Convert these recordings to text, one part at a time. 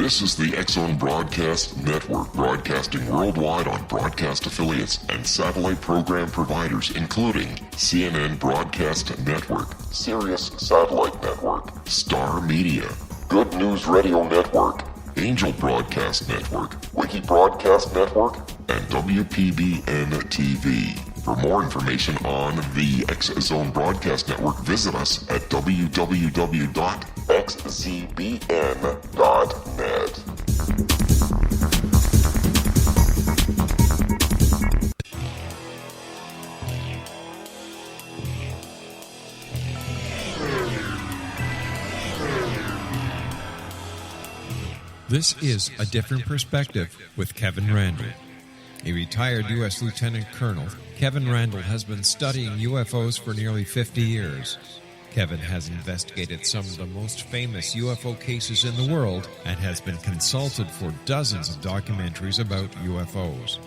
This is the X-Zone Broadcast Network, broadcasting worldwide on broadcast affiliates and satellite program providers, including CNN Broadcast Network, Sirius Satellite Network, Star Media, Good News Radio Network, Angel Broadcast Network, Wiki Broadcast Network, and WPBN TV. For more information on the X-Zone Broadcast Network, visit us at www.xzbn.net. This is A Different Perspective with Kevin Randle. A retired U.S. Lieutenant Colonel, Kevin Randle has been studying UFOs for nearly 50 years. Kevin has investigated some of the most famous UFO cases in the world and has been consulted for dozens of documentaries about UFOs.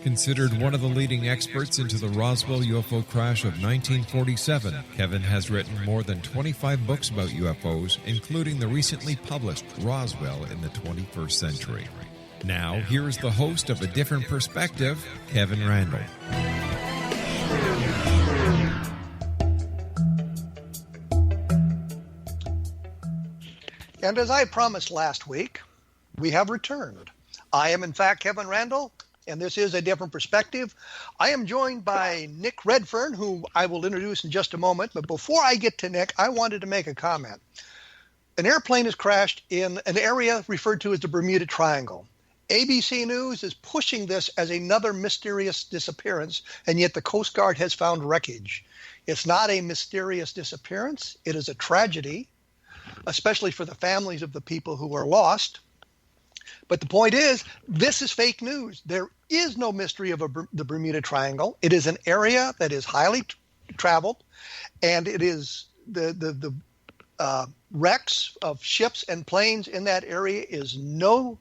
Considered one of the leading experts into the Roswell UFO crash of 1947, Kevin has written more than 25 books about UFOs, including the recently published Roswell in the 21st Century. Now, here is the host of A Different Perspective, Kevin Randle. And as I promised last week, we have returned. I am, in fact, Kevin Randle, and this is A Different Perspective. I am joined by Nick Redfern, who I will introduce in just a moment. But before I get to Nick, I wanted to make a comment. An airplane has crashed in an area referred to as the Bermuda Triangle. ABC News is pushing this as another mysterious disappearance, and yet the Coast Guard has found wreckage. It's not a mysterious disappearance. It is a tragedy, especially for the families of the people who are lost. But the point is, this is fake news. There is no mystery of the Bermuda Triangle. It is an area that is highly traveled, and it is the wrecks of ships and planes in that area is no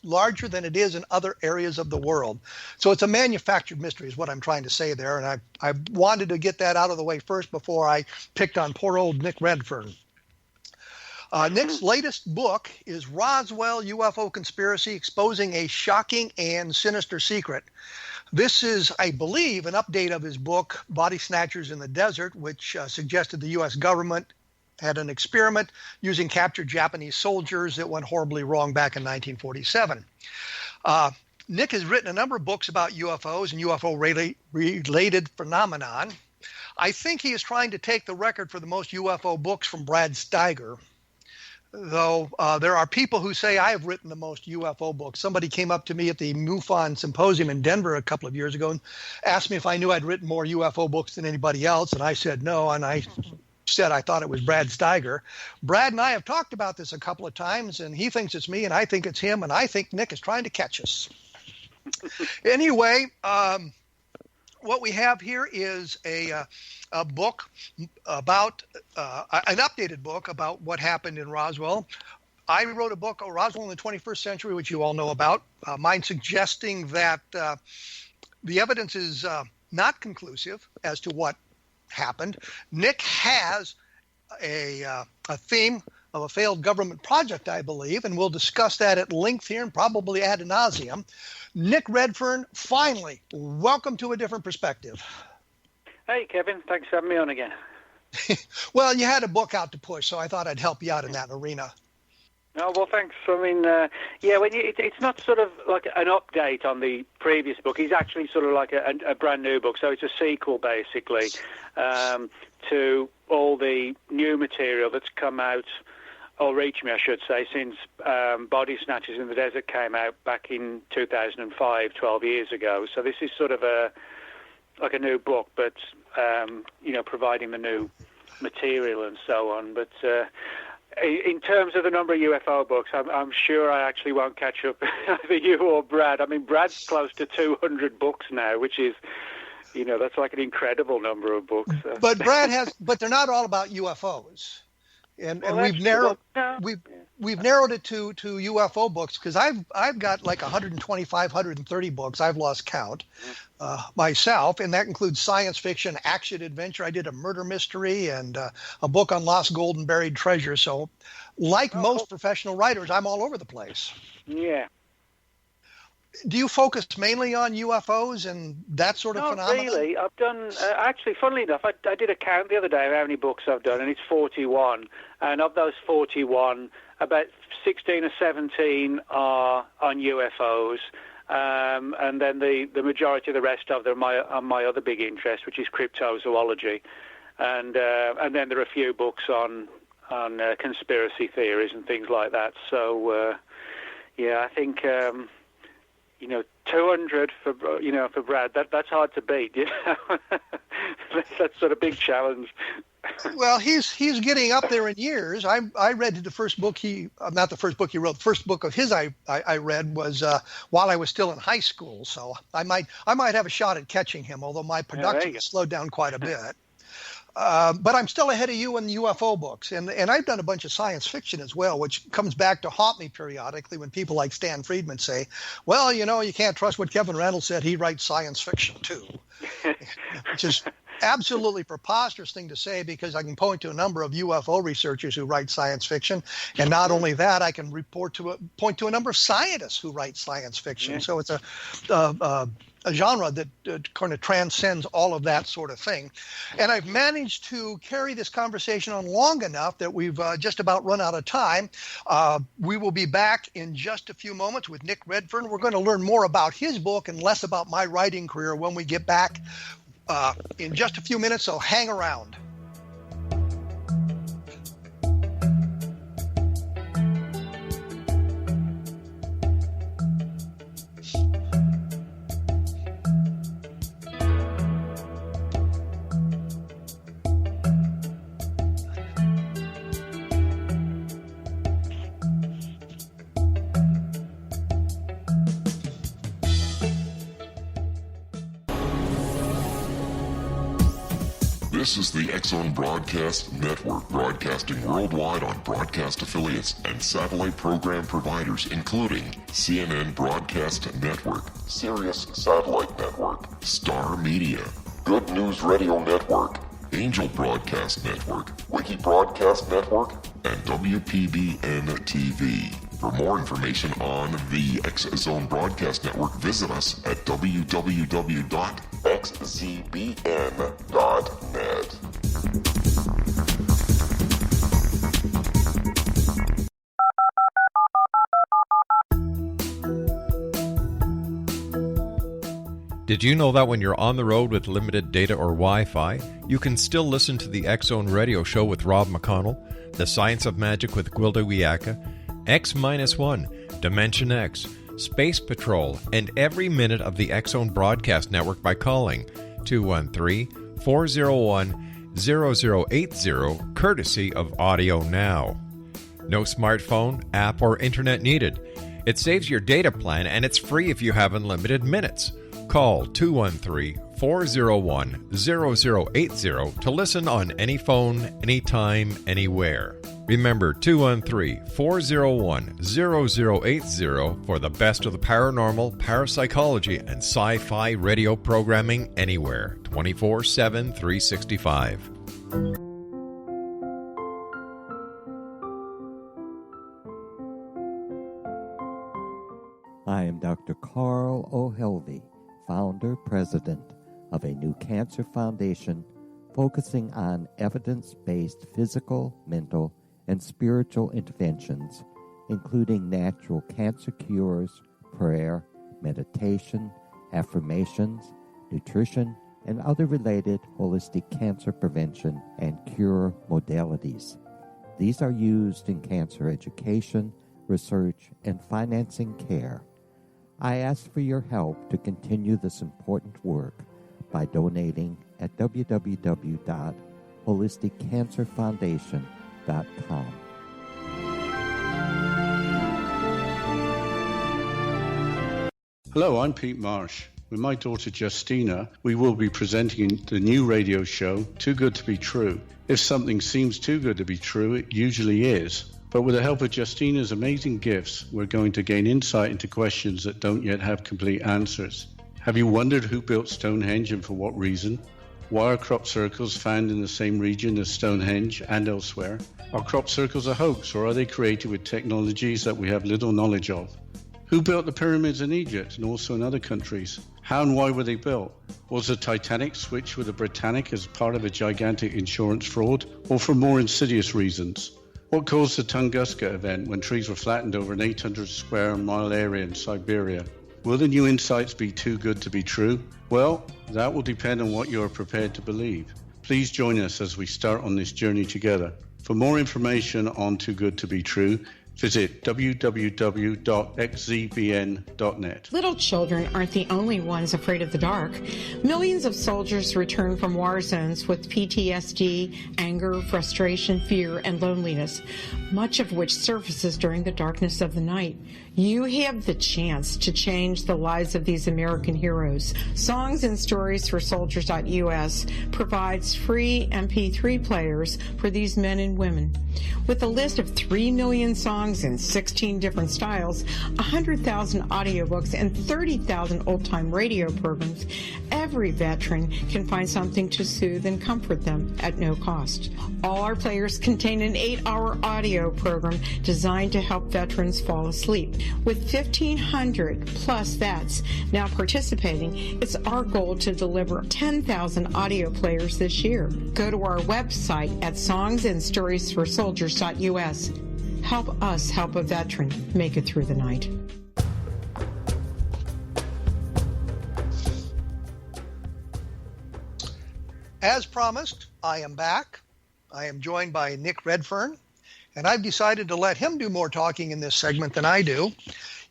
larger than it is in other areas of the world. So it's a manufactured mystery is what I'm trying to say there. And I wanted to get that out of the way first before I picked on poor old Nick Redfern. Nick's latest book is Roswell UFO Conspiracy, Exposing a Shocking and Sinister Secret. This is, I believe, an update of his book, Body Snatchers in the Desert, which suggested the U.S. government had an experiment using captured Japanese soldiers that went horribly wrong back in 1947. Nick has written a number of books about UFOs and UFO-related phenomenon. I think he is trying to take the record for the most UFO books from Brad Steiger, though there are people who say I have written the most UFO books. Somebody came up to me at the MUFON Symposium in Denver a couple of years ago and asked me if I knew I'd written more UFO books than anybody else, and I said no, and I said I thought it was Brad Steiger. Brad and I have talked about this a couple of times, and he thinks it's me, and I think it's him, and I think Nick is trying to catch us. Anyway, what we have here is a book about an updated book about what happened in Roswell. I wrote a book, Roswell in the 21st Century, which you all know about, mine suggesting that the evidence is not conclusive as to what happened. Nick has a theme of a failed government project, I believe, and we'll discuss that at length here and probably ad nauseum. Nick Redfern, finally, welcome to A Different Perspective. Hey, Kevin. Thanks for having me on again. Well, you had a book out to push, so I thought I'd help you out in that arena. Oh, well, thanks. I mean, it's not sort of like an update on the previous book. It's actually sort of like a brand new book. So it's a sequel, basically, to all the new material that's come out, or reached me, I should say, since Body Snatchers in the Desert came out back in 2005, 12 years ago. So this is sort of a new book, but, providing the new material and so on. But in terms of the number of UFO books, I'm sure I actually won't catch up either you or Brad. I mean, Brad's close to 200 books now, which is, that's like an incredible number of books. But Brad has, but they're not all about UFOs. And Well, we've that's narrowed true. Well, no. we've narrowed it to UFO books because I've got like 125, 130 books. I've lost count myself, and that includes science fiction, action, adventure. I did a murder mystery and a book on lost gold and buried treasure. So, like most cool. professional writers, I'm all over the place. Yeah. Do you focus mainly on UFOs and that sort of Not phenomenon? really. I've done, actually, funnily enough, I did a count the other day of how many books I've done, and it's 41. And of those 41, about 16 or 17 are on UFOs. And then the majority of the rest of them are my other big interest, which is cryptozoology. And then there are a few books on conspiracy theories and things like that. So, yeah, I think... 200 for Brad. That's hard to beat. You know? That's sort of big challenge. Well, he's getting up there in years. I read the first book not the first book he wrote. The first book of his I read was while I was still in high school. So I might have a shot at catching him, although my production has slowed down quite a bit. But I'm still ahead of you in the UFO books, and I've done a bunch of science fiction as well, which comes back to haunt me periodically when people like Stan Friedman say, well, you can't trust what Kevin Randle said. He writes science fiction too, which is absolutely preposterous thing to say, because I can point to a number of UFO researchers who write science fiction, and not only that, I can point to a number of scientists who write science fiction. Yeah. So it's a genre that kind of transcends all of that sort of thing. And I've managed to carry this conversation on long enough that we've just about run out of time. We will be back in just a few moments with Nick Redfern. We're going to learn more about his book and less about my writing career when we get back in just a few minutes, so hang around. This is the X-Zone Broadcast Network, broadcasting worldwide on broadcast affiliates and satellite program providers, including CNN Broadcast Network, Sirius Satellite Network, Star Media, Good News Radio Network, Angel Broadcast Network, Wiki Broadcast Network, and WPBN TV. For more information on the X-Zone Broadcast Network, visit us at www.xzbn.net. Did you know that when you're on the road with limited data or Wi-Fi, you can still listen to the X-Zone Radio Show with Rob McConnell, The Science of Magic with Gwilda Wiyaka, X-1, Dimension X, Space Patrol, and every minute of the X-Zone Broadcast Network by calling 213-401-0080, courtesy of Audio Now. No smartphone, app, or internet needed. It saves your data plan, and it's free if you have unlimited minutes. Call 213-401-0080 to listen on any phone, anytime, anywhere. Remember 213-401-0080 for the best of the paranormal, parapsychology, and sci-fi radio programming anywhere, 24/7, 365. I am Dr. Carl O'Helvey, founder, president of a new cancer foundation focusing on evidence-based physical, mental, and spiritual interventions, including natural cancer cures, prayer, meditation, affirmations, nutrition, and other related holistic cancer prevention and cure modalities. These are used in cancer education, research, and financing care. I ask for your help to continue this important work by donating at www.holisticcancerfoundation.com. Hello, I'm Pete Marsh. With my daughter Justina, we will be presenting the new radio show, Too Good to Be True. If something seems too good to be true, it usually is. But with the help of Justina's amazing gifts, we're going to gain insight into questions that don't yet have complete answers. Have you wondered who built Stonehenge and for what reason? Why are crop circles found in the same region as Stonehenge and elsewhere? Are crop circles a hoax, or are they created with technologies that we have little knowledge of? Who built the pyramids in Egypt and also in other countries? How and why were they built? Was the Titanic switched with the Britannic as part of a gigantic insurance fraud, or for more insidious reasons? What caused the Tunguska event when trees were flattened over an 800 square mile area in Siberia? Will the new insights be too good to be true? Well, that will depend on what you are prepared to believe. Please join us as we start on this journey together. For more information on Too Good to Be True, visit www.xzbn.net. Little children aren't the only ones afraid of the dark. Millions of soldiers return from war zones with PTSD, anger, frustration, fear, and loneliness, much of which surfaces during the darkness of the night. You have the chance to change the lives of these American heroes. Songs and Stories for Soldiers.us provides free MP3 players for these men and women. With a list of 3 million songs in 16 different styles, 100,000 audiobooks, and 30,000 old-time radio programs, every veteran can find something to soothe and comfort them at no cost. All our players contain an 8-hour audio program designed to help veterans fall asleep. With 1,500 plus vets now participating, it's our goal to deliver 10,000 audio players this year. Go to our website at songsandstoriesforsoldiers.us. Help us help a veteran make it through the night. As promised, I am back. I am joined by Nick Redfern, and I've decided to let him do more talking in this segment than I do.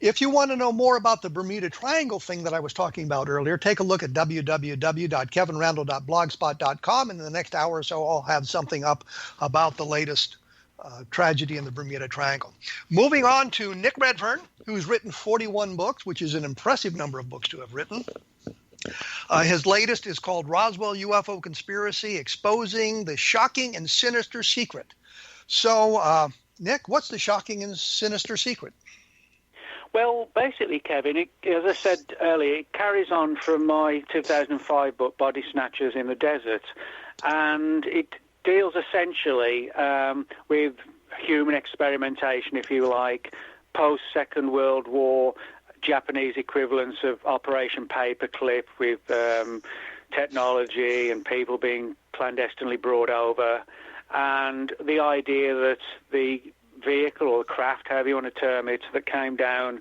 If you want to know more about the Bermuda Triangle thing that I was talking about earlier, take a look at www.kevinrandle.blogspot.com, and in the next hour or so, I'll have something up about the latest tragedy in the Bermuda Triangle. Moving on to Nick Redfern, who's written 41 books, which is an impressive number of books to have written. His latest is called Roswell UFO Conspiracy, Exposing the Shocking and Sinister Secret. So, Nick, what's the shocking and sinister secret? Well, basically, Kevin, as I said earlier, it carries on from my 2005 book, Body Snatchers in the Desert, and it deals essentially with human experimentation, if you like, post-Second World War, Japanese equivalents of Operation Paperclip with technology and people being clandestinely brought over, and the idea that the vehicle or the craft, however you want to term it, that came down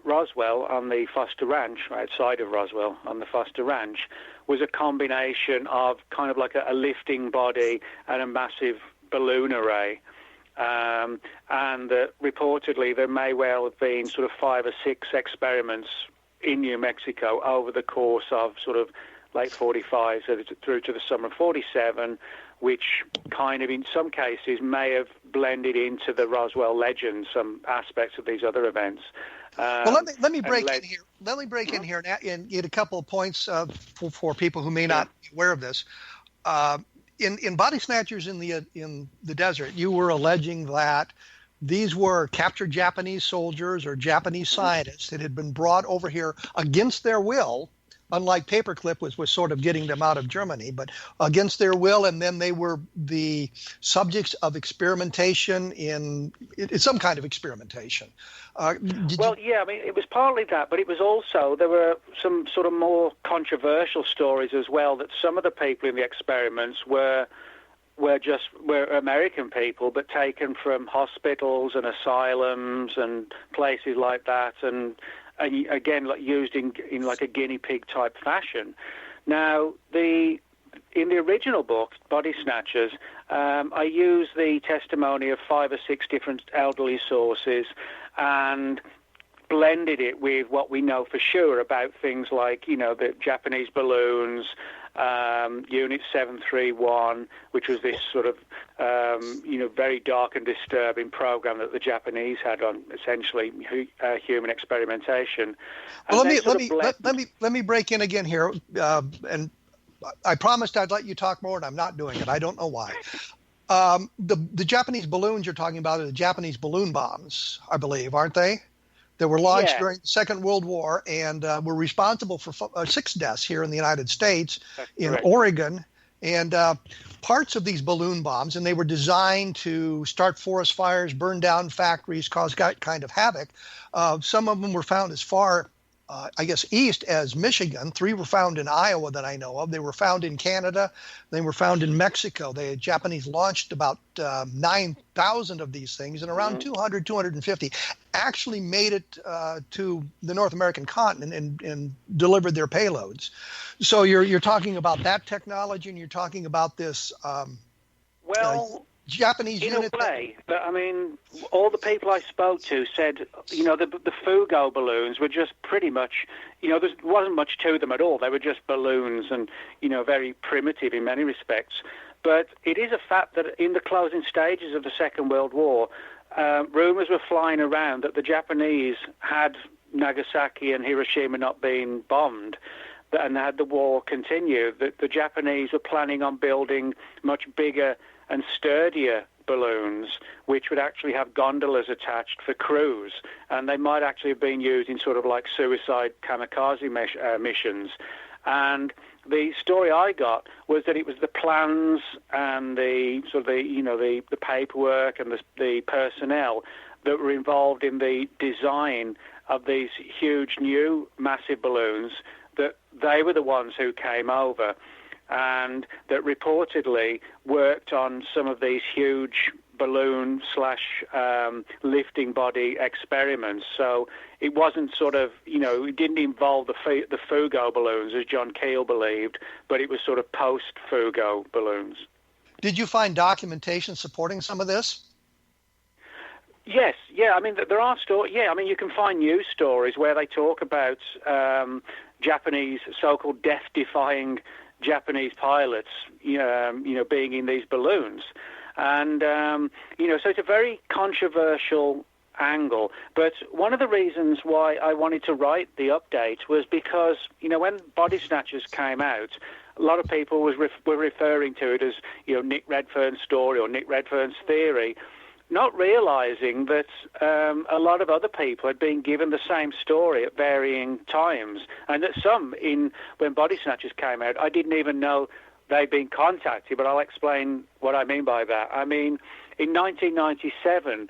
Roswell on the Foster Ranch, outside of Roswell on the Foster Ranch, was a combination of kind of like a lifting body and a massive balloon array. And reportedly there may well have been sort of 5 or 6 experiments in New Mexico over the course of sort of late 45 through to the summer of 47, which kind of in some cases may have blended into the Roswell legend, some aspects of these other events. Well, let me break in here. Let me break in here and get a couple of points for people who may not be aware of this. In Body Snatchers in the Desert, you were alleging that these were captured Japanese soldiers or Japanese scientists that had been brought over here against their will, unlike Paperclip was sort of getting them out of Germany, but against their will, and then they were the subjects of experimentation in some kind of experimentation. I mean, it was partly that, but it was also, there were some sort of more controversial stories as well, that some of the people in the experiments were American people, but taken from hospitals and asylums and places like that, and again, like used in like a guinea pig type fashion. Now, in the original book, Body Snatchers, I use the testimony of 5 or 6 different elderly sources and blended it with what we know for sure about things like, the Japanese balloons, Unit 731, which was this sort of, very dark and disturbing program that the Japanese had on essentially human experimentation. Well, let me break in again here, and I promised I'd let you talk more, and I'm not doing it. I don't know why. The Japanese balloons you're talking about are the Japanese balloon bombs, I believe, aren't they? That were launched during the Second World War and were responsible for 6 deaths here in the United States, in Oregon. And parts of these balloon bombs, and they were designed to start forest fires, burn down factories, cause kind of havoc. Some of them were found as far east as Michigan. 3 were found in Iowa that I know of. They were found in Canada. They were found in Mexico. The Japanese launched about 9,000 of these things, and around 200, 250 actually made it to the North American continent and delivered their payloads. So you're talking about that technology, and you're talking about this Japanese in unit. In a way, but I mean, all the people I spoke to said, the Fugo balloons were just pretty much, there wasn't much to them at all. They were just balloons and, very primitive in many respects. But it is a fact that in the closing stages of the Second World War, rumors were flying around that the Japanese, had Nagasaki and Hiroshima not been bombed, and had the war continued, that the Japanese were planning on building much bigger and sturdier balloons, which would actually have gondolas attached for crews, and they might actually have been used in sort of like suicide kamikaze missions. And the story I got was that it was the plans and the sort of the paperwork and the personnel that were involved in the design of these huge new massive balloons, that they were the ones who came over and that reportedly worked on some of these huge balloon / lifting body experiments. So it wasn't sort of, it didn't involve the Fugo balloons, as John Keel believed, but it was sort of post-Fugo balloons. Did you find documentation supporting some of this? Yes, yeah. I mean, there are stories. Yeah, I mean, you can find news stories where they talk about Japanese so-called death-defying Japanese pilots, being in these balloons. And, so it's a very controversial angle. But one of the reasons why I wanted to write the update was because, when Body Snatchers came out, a lot of people were referring to it as, Nick Redfern's story or Nick Redfern's theory, not realizing that a lot of other people had been given the same story at varying times, and that some, when Body Snatchers came out, I didn't even know they'd been contacted, but I'll explain what I mean by that. I mean, in 1997,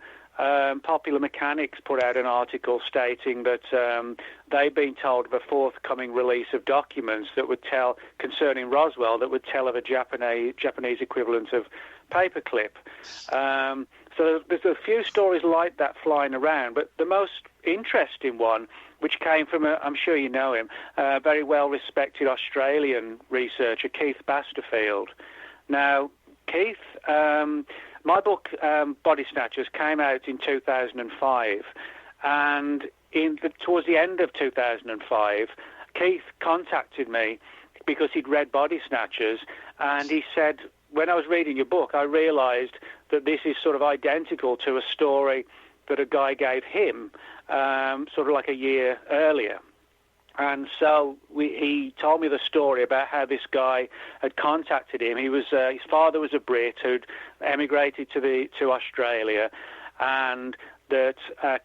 Popular Mechanics put out an article stating that they'd been told of a forthcoming release of documents that would tell, concerning Roswell, that would tell of a Japanese equivalent of paperclip. So there's a few stories like that flying around, but the most interesting one, which came from, I'm sure you know him, a very well-respected Australian researcher, Keith Basterfield. Now, Keith, my book, Body Snatchers, came out in 2005, and towards the end of 2005, Keith contacted me because he'd read Body Snatchers, and he said, when I was reading your book, I realized that this is sort of identical to a story that a guy gave him sort of like a year earlier. And so he told me the story about how this guy had contacted him. His father was a Brit who'd emigrated to Australia, and that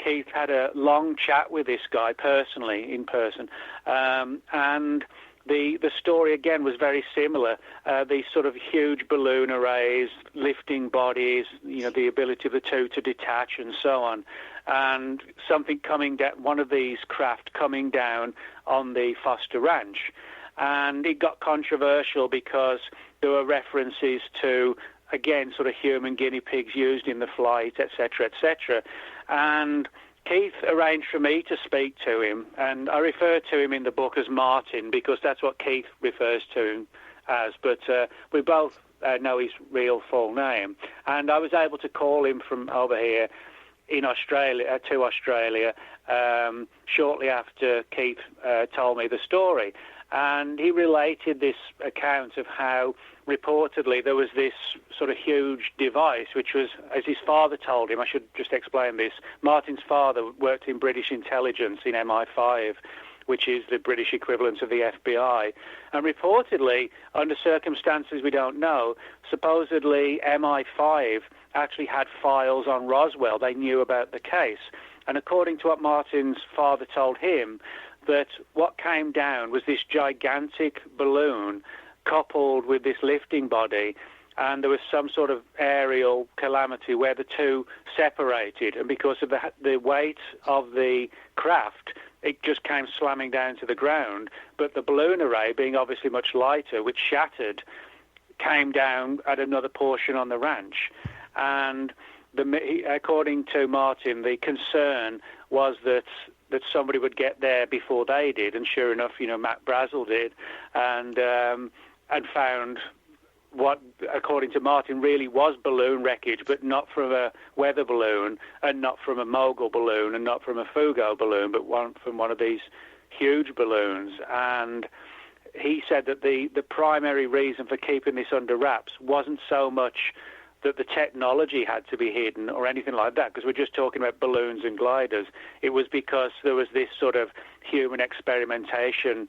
Keith had a long chat with this guy personally, in person, and the story, again, was very similar. These sort of huge balloon arrays, lifting bodies, the ability of the two to detach and so on. And something coming down, one of these craft coming down on the Foster Ranch. And it got controversial because there were references to, again, sort of human guinea pigs used in the flight, etc., etc. And Keith arranged for me to speak to him, and I refer to him in the book as Martin because that's what Keith refers to him as, but we both know his real full name. And I was able to call him from over here in Australia to Australia shortly after Keith told me the story. And he related this account of how reportedly there was this sort of huge device, which was, as his father told him, I should just explain this, Martin's father worked in British intelligence in MI5, which is the British equivalent of the FBI. And reportedly, under circumstances we don't know, supposedly MI5 actually had files on Roswell. They knew about the case. And according to what Martin's father told him, that what came down was this gigantic balloon coupled with this lifting body, and there was some sort of aerial calamity where the two separated, and because of the weight of the craft, it just came slamming down to the ground. But the balloon array, being obviously much lighter, which shattered, came down at another portion on the ranch. And according to Martin, the concern was that somebody would get there before they did, and sure enough, Matt Brazel did, and found what, according to Martin, really was balloon wreckage, but not from a weather balloon, and not from a mogul balloon, and not from a Fugo balloon, but from one of these huge balloons. And he said that the primary reason for keeping this under wraps wasn't so much that the technology had to be hidden or anything like that, because we're just talking about balloons and gliders. It was because there was this sort of human experimentation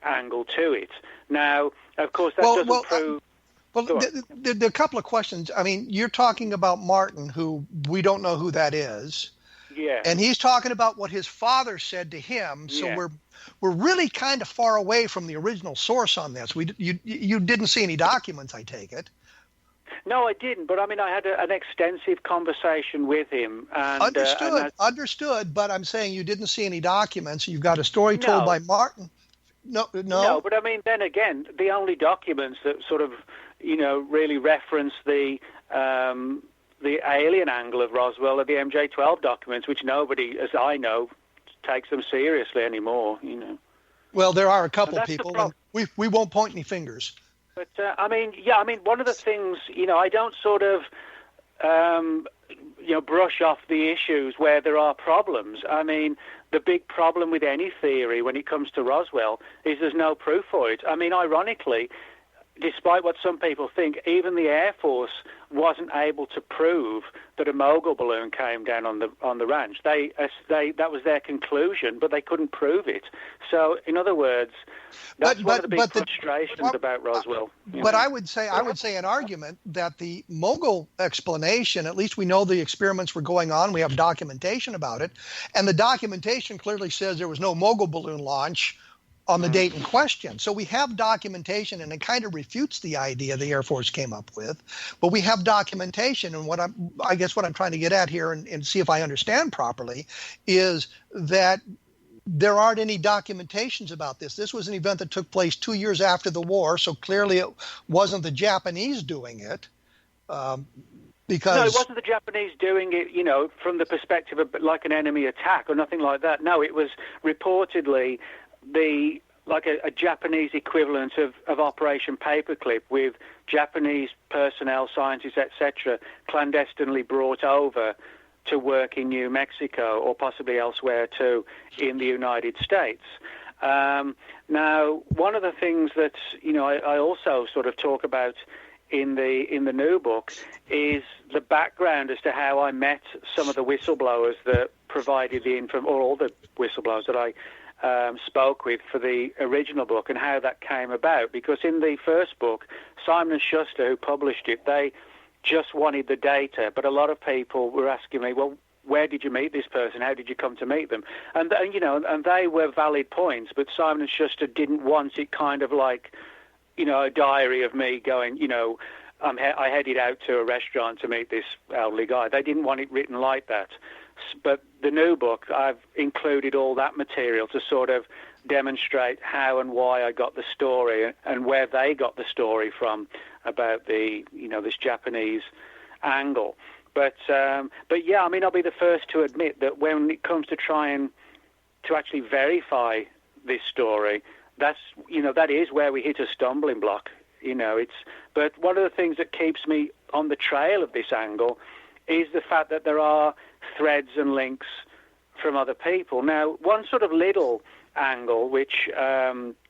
angle to it. Now, of course, that doesn't prove... there are a couple of questions. I mean, you're talking about Martin, who we don't know who that is. Yeah. And he's talking about what his father said to him. So Yeah. we're really kind of far away from the original source on this. You didn't see any documents, I take it. No, I didn't. But I mean, I had an extensive conversation with him. And, Understood. But I'm saying you didn't see any documents. You've got a story told by Martin. No. But I mean, then again, the only documents that sort of, really reference the alien angle of Roswell are the MJ-12 documents, which nobody, as I know, takes them seriously anymore. Well, there are a couple people, and we won't point any fingers. But one of the things, I don't sort of, brush off the issues where there are problems. I mean, the big problem with any theory when it comes to Roswell is there's no proof for it. I mean, ironically, despite what some people think, even the Air Force wasn't able to prove that a mogul balloon came down on the ranch. That was their conclusion, but they couldn't prove it. So, in other words, that's one of the big frustrations about Roswell. But I would say an argument that the mogul explanation, at least we know the experiments were going on. We have documentation about it, and the documentation clearly says there was no mogul balloon launch on the date in question. So we have documentation, and it kind of refutes the idea the Air Force came up with. But we have documentation, and what I'm trying to get at here and see if I understand properly is that there aren't any documentations about this. This was an event that took place 2 years after the war, so clearly it wasn't the Japanese doing it. No, it wasn't the Japanese doing it, from the perspective of like an enemy attack or nothing like that. No, it was reportedly a Japanese equivalent of Operation Paperclip, with Japanese personnel, scientists, etc., clandestinely brought over to work in New Mexico or possibly elsewhere too in the United States. Now, one of the things that I also sort of talk about in the new book is the background as to how I met some of the whistleblowers that provided the information, or all the whistleblowers that I spoke with for the original book, and how that came about. Because in the first book, Simon & Schuster, who published it, they just wanted the data, but a lot of people were asking me, well, where did you meet this person? How did you come to meet them? And they were valid points, but Simon & Schuster didn't want it kind of like, a diary of me going, I headed out to a restaurant to meet this elderly guy. They didn't want it written like that. But the new book, I've included all that material to sort of demonstrate how and why I got the story and where they got the story from about the, this Japanese angle. But yeah, I mean, I'll be the first to admit that when it comes to trying to actually verify this story, that is where we hit a stumbling block. But one of the things that keeps me on the trail of this angle is the fact that there are threads and links from other people. Now, one sort of little angle, which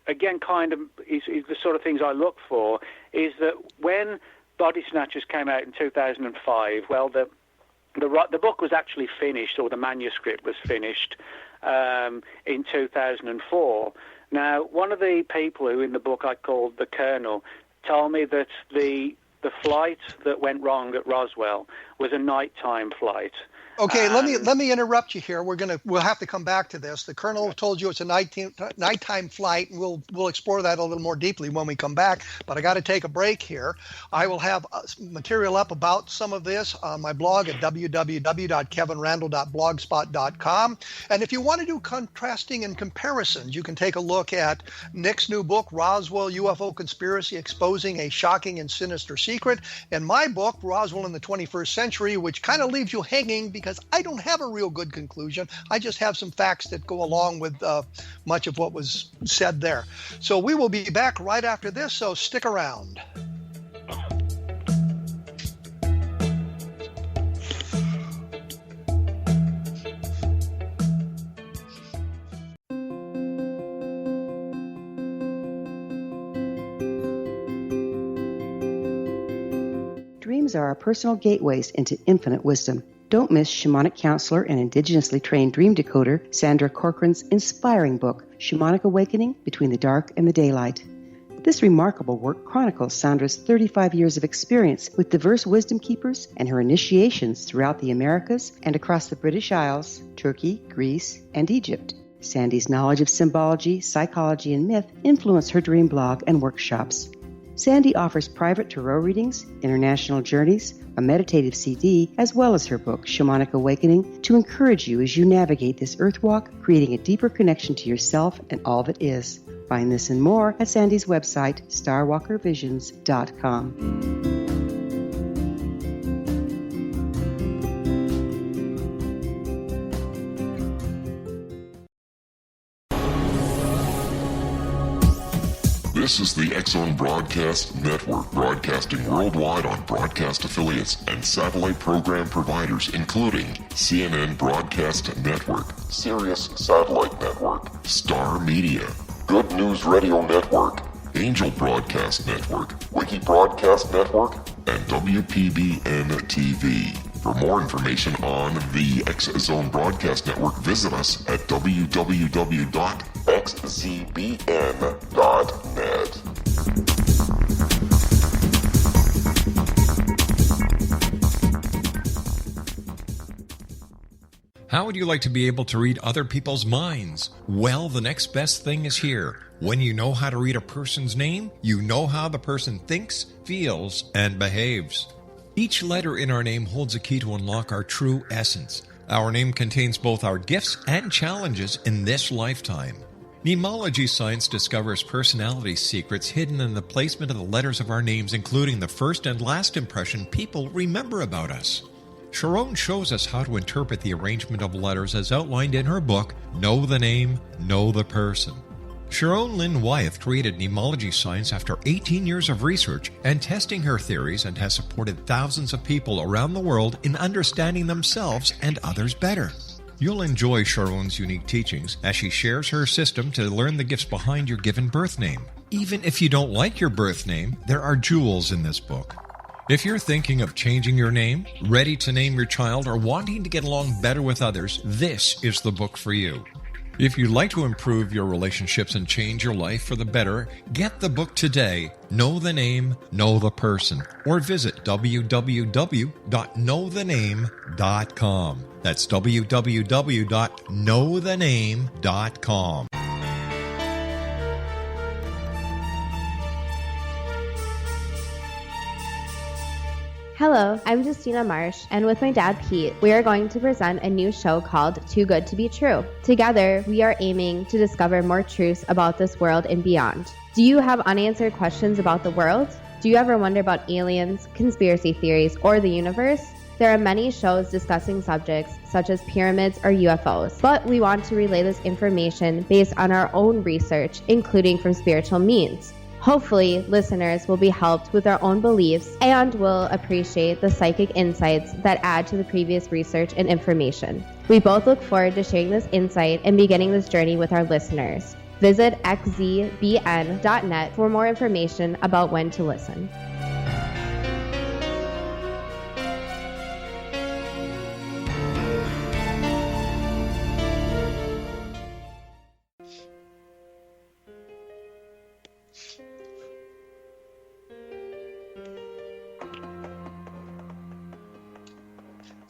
again, kind of is the sort of things I look for, is that when Body Snatchers came out in 2005, well, the book was actually finished, or the manuscript was finished in 2004. Now, one of the people who in the book I called the Colonel told me that the flight that went wrong at Roswell was a nighttime flight. Okay, let me interrupt you here. We'll have to come back to this. The Colonel told you it's a nighttime flight, and we'll explore that a little more deeply when we come back. But I got to take a break here. I will have material up about some of this on my blog at www.kevinrandle.blogspot.com. And if you want to do contrasting and comparisons, you can take a look at Nick's new book, Roswell UFO Conspiracy: Exposing a Shocking and Sinister Secret, and my book, Roswell in the 21st Century, which kind of leaves you hanging because I don't have a real good conclusion. I just have some facts that go along with much of what was said there. So we will be back right after this, so stick around. Dreams are our personal gateways into infinite wisdom. Don't miss shamanic counselor and indigenously trained dream decoder Sandra Corcoran's inspiring book, Shamanic Awakening Between the Dark and the Daylight. This remarkable work chronicles Sandra's 35 years of experience with diverse wisdom keepers and her initiations throughout the Americas and across the British Isles, Turkey, Greece, and Egypt. Sandy's knowledge of symbology, psychology, and myth influence her dream blog and workshops. Sandy offers private tarot readings, international journeys, a meditative CD, as well as her book, Shamanic Awakening, to encourage you as you navigate this earth walk, creating a deeper connection to yourself and all that is. Find this and more at Sandy's website, starwalkervisions.com. This is the X-Zone Broadcast Network, broadcasting worldwide on broadcast affiliates and satellite program providers, including CNN Broadcast Network, Sirius Satellite Network, Star Media, Good News Radio Network, Angel Broadcast Network, Wiki Broadcast Network, and WPBN TV. For more information on the X-Zone Broadcast Network, visit us at www.xzbn.net. How would you like to be able to read other people's minds? Well, the next best thing is here. When you know how to read a person's name, you know how the person thinks, feels, and behaves. Each letter in our name holds a key to unlock our true essence. Our name contains both our gifts and challenges in this lifetime. Mnemology science discovers personality secrets hidden in the placement of the letters of our names, including the first and last impression people remember about us. Sharon shows us how to interpret the arrangement of letters as outlined in her book, Know the Name, Know the Person. Sharon Lynn Wyeth created mnemology science after 18 years of research and testing her theories, and has supported thousands of people around the world in understanding themselves and others better. You'll enjoy Sharon's unique teachings as she shares her system to learn the gifts behind your given birth name. Even if you don't like your birth name, there are jewels in this book. If you're thinking of changing your name, ready to name your child, or wanting to get along better with others, this is the book for you. If you'd like to improve your relationships and change your life for the better, get the book today, Know the Name, Know the Person, or visit www.knowthename.com. That's www.knowthename.com. Hello, I'm Justina Marsh, and with my dad Pete, we are going to present a new show called Too Good to Be True. Together, we are aiming to discover more truths about this world and beyond. Do you have unanswered questions about the world? Do you ever wonder about aliens, conspiracy theories, or the universe? There are many shows discussing subjects such as pyramids or UFOs, but we want to relay this information based on our own research, including from spiritual means. Hopefully, listeners will be helped with their own beliefs and will appreciate the psychic insights that add to the previous research and information. We both look forward to sharing this insight and beginning this journey with our listeners. Visit xzbn.net for more information about when to listen.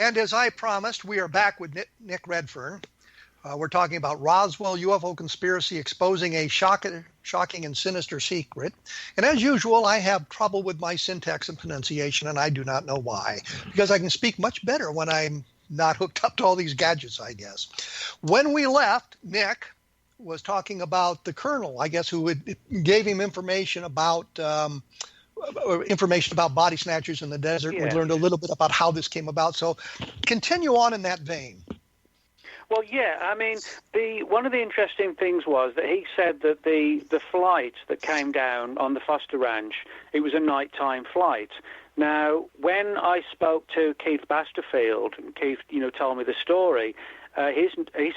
And as I promised, we are back with Nick Redfern. We're talking about Roswell UFO Conspiracy, exposing a shocking and sinister secret. And as usual, I have trouble with my syntax and pronunciation, and I do not know why, because I can speak much better when I'm not hooked up to all these gadgets, I guess. When we left, Nick was talking about the colonel, I guess, who gave him information about body snatchers in the desert. Yeah. We learned a little bit about how this came about. So continue on in that vein. Well, yeah, I mean, one of the interesting things was that he said that the flight that came down on the Foster Ranch, it was a nighttime flight. Now, when I spoke to Keith Basterfield, and Keith, told me the story, his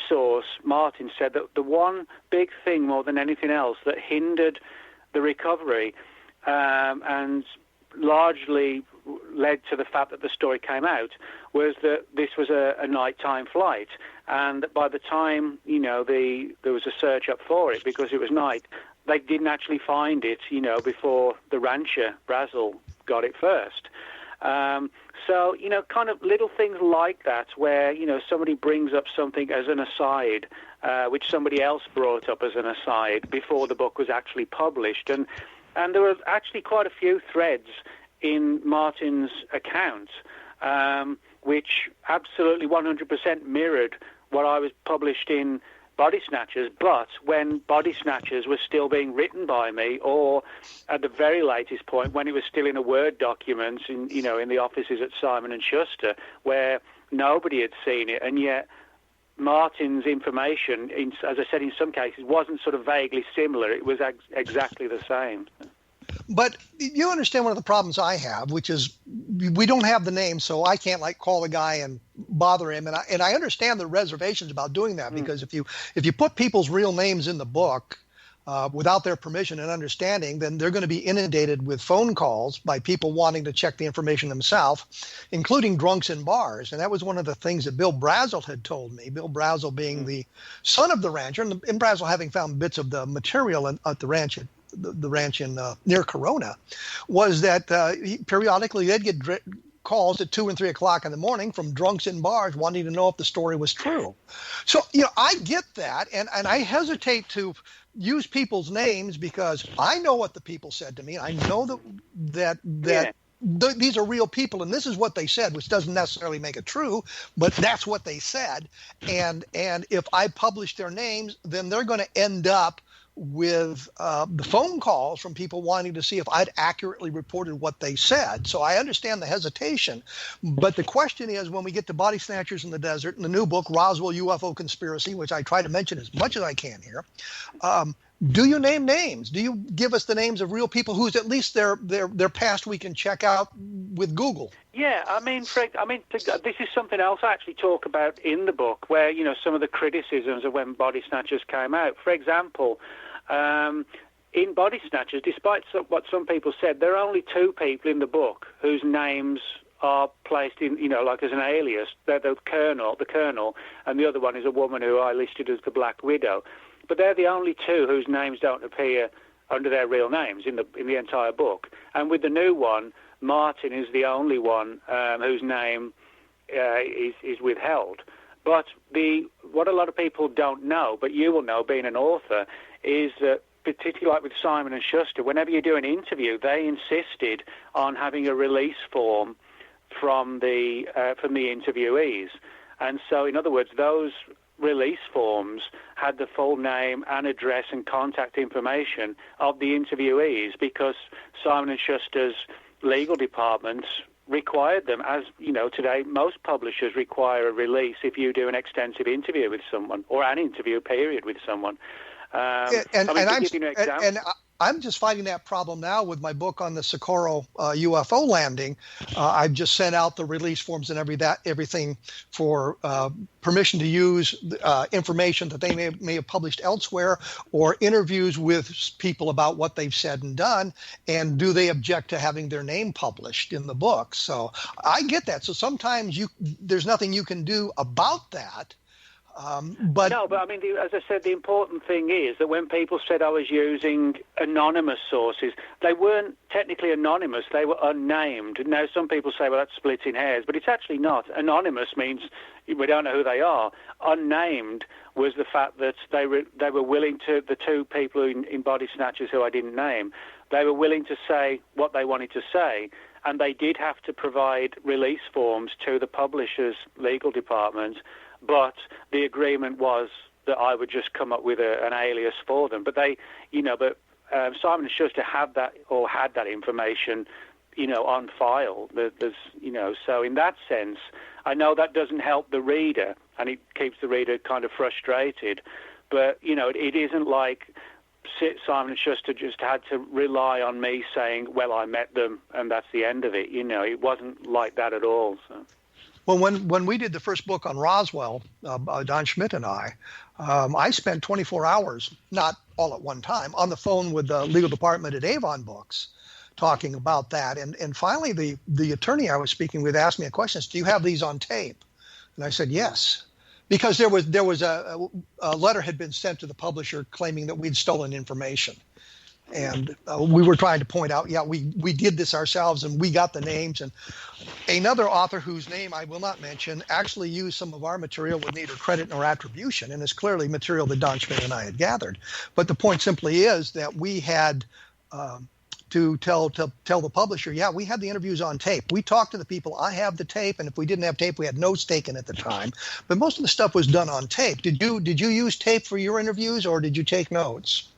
source, Martin, said that the one big thing more than anything else that hindered the recovery and largely led to the fact that the story came out was that this was a nighttime flight, and that by the time there was a search up for it, because it was night, they didn't actually find it before the rancher Randle got it first. So kind of little things like that, where somebody brings up something as an aside, which somebody else brought up as an aside before the book was actually published, and there were actually quite a few threads in Martin's account, which absolutely 100% mirrored what I was published in Body Snatchers, but when Body Snatchers was still being written by me, or at the very latest point when it was still in a Word document in the offices at Simon & Schuster, where nobody had seen it, and yet Martin's information, as I said, in some cases, wasn't sort of vaguely similar. It was exactly the same. But you understand one of the problems I have, which is we don't have the name, so I can't call the guy and bother him. And I understand the reservations about doing that, because if you put people's real names in the book without their permission and understanding, then they're going to be inundated with phone calls by people wanting to check the information themselves, including drunks in bars. And that was one of the things that Bill Brazel had told me. Bill Brazel being the son of the rancher, and Brazel having found bits of the material at the ranch the ranch in near Corona, was that periodically they'd get calls at 2 and 3 o'clock in the morning from drunks in bars wanting to know if the story was true. So I get that, and I hesitate to use people's names because I know what the people said to me. I know that these are real people, and this is what they said, which doesn't necessarily make it true, but that's what they said. And if I publish their names, then they're going to end up with the phone calls from people wanting to see if I'd accurately reported what they said. So I understand the hesitation. But the question is, when we get to Body Snatchers in the Desert, in the new book, Roswell UFO Conspiracy, which I try to mention as much as I can here, do you name names? Do you give us the names of real people whose at least their past we can check out with Google? Yeah, I mean, this is something else I actually talk about in the book, where some of the criticisms of when Body Snatchers came out. For example, in Body Snatchers, despite what some people said, there are only 2 people in the book whose names are placed in, as an alias. They're the colonel, and the other one is a woman who I listed as the Black Widow. But they're the only 2 whose names don't appear under their real names in the entire book. And with the new one, Martin is the only one whose name is withheld. But what a lot of people don't know, but you will know being an author, is that particularly like with Simon & Schuster, whenever you do an interview, they insisted on having a release form from the interviewees. And so, in other words, those release forms had the full name and address and contact information of the interviewees, because Simon & Schuster's legal departments required them. As today most publishers require a release if you do an extensive interview with someone, or an interview period with someone. I'm just finding that problem now with my book on the Socorro UFO landing. I've just sent out the release forms and everything for permission to use information that they may have published elsewhere, or interviews with people about what they've said and done, and do they object to having their name published in the book. So I get that. So sometimes there's nothing you can do about that. But I mean, as I said, the important thing is that when people said I was using anonymous sources, they weren't technically anonymous, they were unnamed. Now, some people say, well, that's splitting hairs, but it's actually not. Anonymous means we don't know who they are. Unnamed was the fact that they were willing to, the two people in Body Snatchers who I didn't name, they were willing to say what they wanted to say, and they did have to provide release forms to the publisher's legal department. But the agreement was that I would just come up with an alias for them. But Simon & Schuster had that information, on file. So in that sense, I know that doesn't help the reader, and it keeps the reader kind of frustrated. But it isn't like Simon & Schuster just had to rely on me saying, "Well, I met them," and that's the end of it. It wasn't like that at all. So. Well, when we did the first book on Roswell, Don Schmidt and I spent 24 hours, not all at one time, on the phone with the legal department at Avon Books talking about that. And finally, the attorney I was speaking with asked me a question: "Do you have these on tape?" And I said, "Yes." Because there was a letter had been sent to the publisher claiming that we'd stolen information. And we were trying to point out, we did this ourselves, and we got the names. And another author whose name I will not mention actually used some of our material with neither credit nor attribution, and it's clearly material that Don Schmidt and I had gathered. But the point simply is that we had to tell the publisher, we had the interviews on tape. We talked to the people. I have the tape, and if we didn't have tape, we had notes taken at the time. But most of the stuff was done on tape. Did you use tape for your interviews, or did you take notes?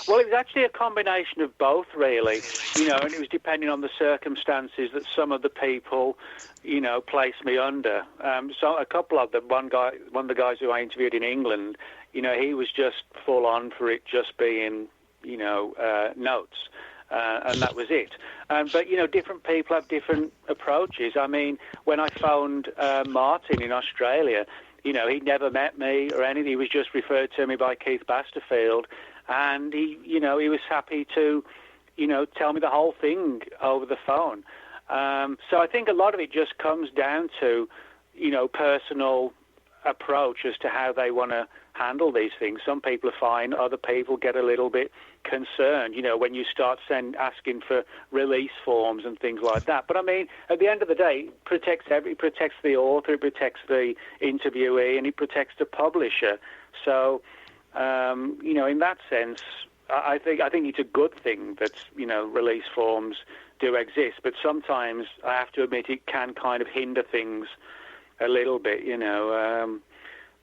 Well, it was actually a combination of both, really, and it was depending on the circumstances that some of the people, placed me under. So a couple of them, one of the guys who I interviewed in England, he was just full on for it just being, notes, and that was it. But, different people have different approaches. I mean, when I phoned Martin in Australia, he'd never met me or anything. He was just referred to me by Keith Basterfield. And he was happy to, tell me the whole thing over the phone. So I think a lot of it just comes down to, personal approach as to how they want to handle these things. Some people are fine. Other people get a little bit concerned, when you start asking for release forms and things like that. But I mean, at the end of the day, it protects the author, it protects the interviewee, and it protects the publisher. So. In that sense, I think it's a good thing that, release forms do exist. But sometimes, I have to admit, it can kind of hinder things a little bit,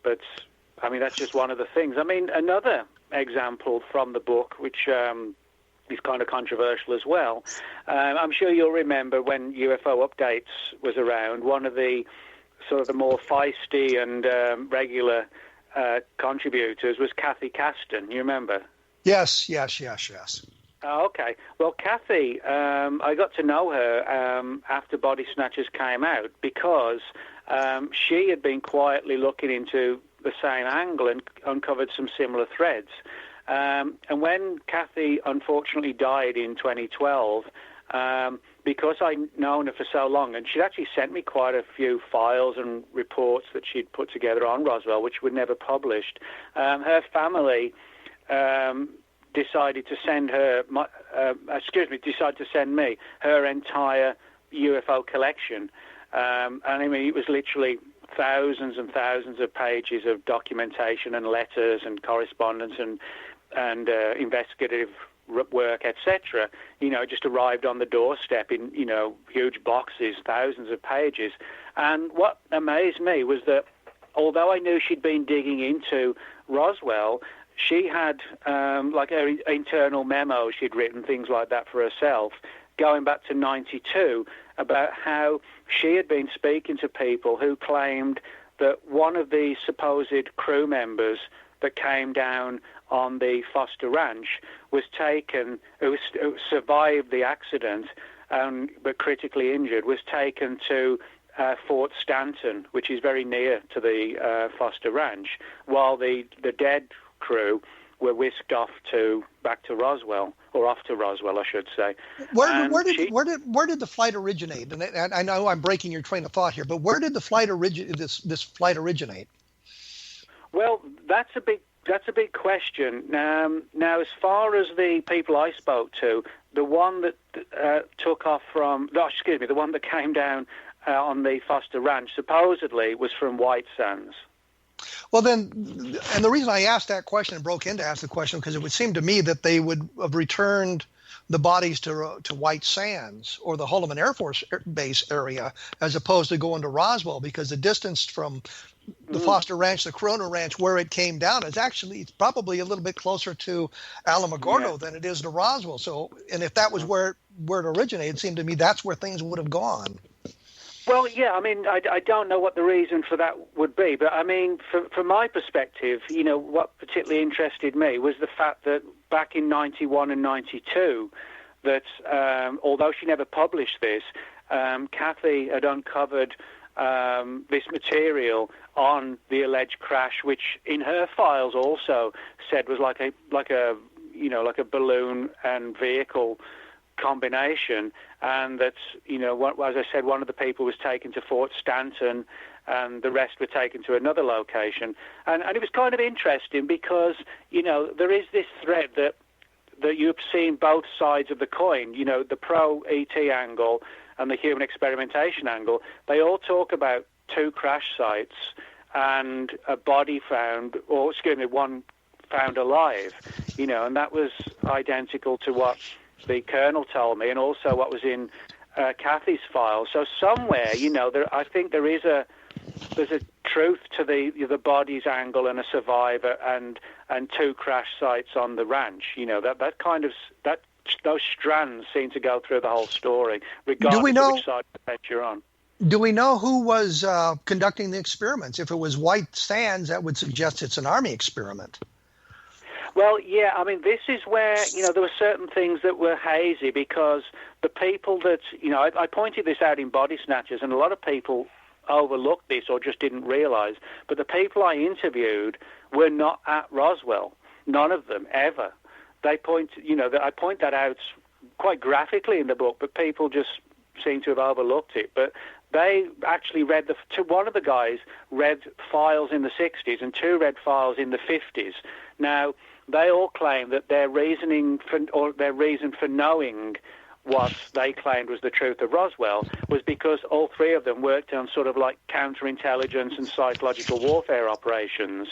But, I mean, that's just one of the things. I mean, another example from the book, which is kind of controversial as well. I'm sure you'll remember when UFO Updates was around, one of the sort of the more feisty and regular contributors was Kathy Caston. You remember? Yes. Oh, okay. Well, Kathy, I got to know her after Body Snatchers came out because she had been quietly looking into the same angle and uncovered some similar threads. And when Kathy unfortunately died in 2012, because I'd known her for so long, and she'd actually sent me quite a few files and reports that she'd put together on Roswell, which were never published. Her family decided to send me her entire UFO collection. And I mean, it was literally thousands and thousands of pages of documentation and letters and correspondence and investigative work, etc. Just arrived on the doorstep in, huge boxes, thousands of pages. And what amazed me was that although I knew she'd been digging into Roswell, she had like her internal memos she'd written, things like that for herself, going back to 92, about how she had been speaking to people who claimed that one of the supposed crew members that came down on the Foster Ranch was taken, who survived the accident but critically injured, was taken to Fort Stanton, which is very near to the Foster Ranch, while the dead crew were whisked back to Roswell, or off to Roswell, I should say. Where did the flight originate? And I know I'm breaking your train of thought here, but where did the flight this flight originate? Well, that's a big question. Now, as far as the people I spoke to, the one that the one that came down on the Foster Ranch supposedly was from White Sands. Well, then, and the reason I asked that question and broke in to ask the question, because it would seem to me that they would have returned the bodies to White Sands or the Holloman Air Force Base area, as opposed to going to Roswell, because the distance from the Foster Ranch, the Corona Ranch, where it came down, it's probably a little bit closer to Alamogordo than it is to Roswell. So, and if that was where it originated, it seemed to me that's where things would have gone. Well, yeah, I mean, I don't know what the reason for that would be, but I mean, from my perspective, what particularly interested me was the fact that back in 91 and 92, that although she never published this, Kathy had uncovered this material on the alleged crash, which in her files also said was like a balloon and vehicle combination, and that, as I said, one of the people was taken to Fort Stanton and the rest were taken to another location. And it was kind of interesting because, there is this thread that you've seen both sides of the coin, the pro-ET angle and the human experimentation angle. They all talk about two crash sites and a body found, one found alive, and that was identical to what the colonel told me, and also what was in Kathy's file. So somewhere, I think there's a truth to the body's angle and a survivor and two crash sites on the ranch. Those strands seem to go through the whole story, regardless of which side of the fence you're on. Do we know who was conducting the experiments? If it was White Sands, that would suggest it's an Army experiment. Well, yeah, I mean, this is where, there were certain things that were hazy because the people that, I pointed this out in Body Snatchers, and a lot of people overlooked this or just didn't realize, but the people I interviewed were not at Roswell. None of them, ever. I point that out quite graphically in the book, but people just seem to have overlooked it. But they actually one of the guys read files in the 60s and two read files in the 50s. Now, they all claim that their reason for knowing what they claimed was the truth of Roswell was because all three of them worked on sort of like counterintelligence and psychological warfare operations,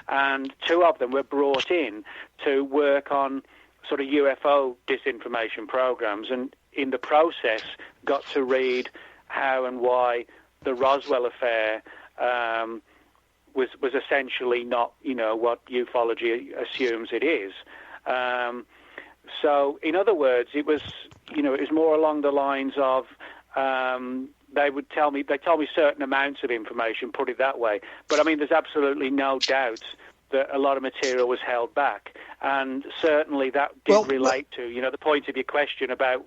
and two of them were brought in to work on sort of UFO disinformation programs, and in the process got to read how and why the Roswell affair was essentially not, what ufology assumes it is. So, in other words, it was more along the lines of they told me certain amounts of information, put it that way. But I mean, there's absolutely no doubt that a lot of material was held back, and certainly that did relate to, the point of your question about,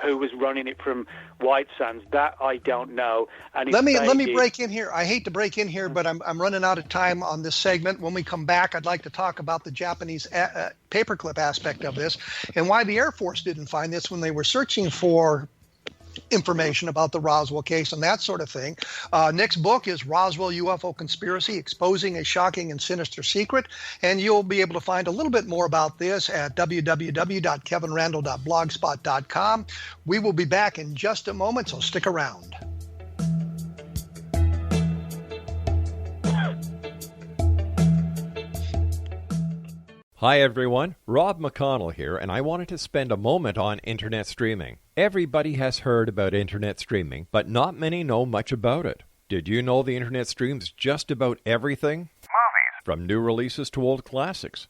who was running it from White Sands. That I don't know. And let me break in here. I hate to break in here, but I'm running out of time on this segment. When we come back, I'd like to talk about the Japanese paperclip aspect of this and why the Air Force didn't find this when they were searching for information about the Roswell case and that sort of thing. Next book is Roswell UFO Conspiracy, Exposing a Shocking and Sinister Secret, and you'll be able to find a little bit more about this at www.kevinrandle.blogspot.com. We will be back in just a moment, so stick around. Hi everyone, Rob McConnell here, and I wanted to spend a moment on internet streaming. Everybody has heard about internet streaming, but not many know much about it. Did you know the internet streams just about everything? Movies. From new releases to old classics. TV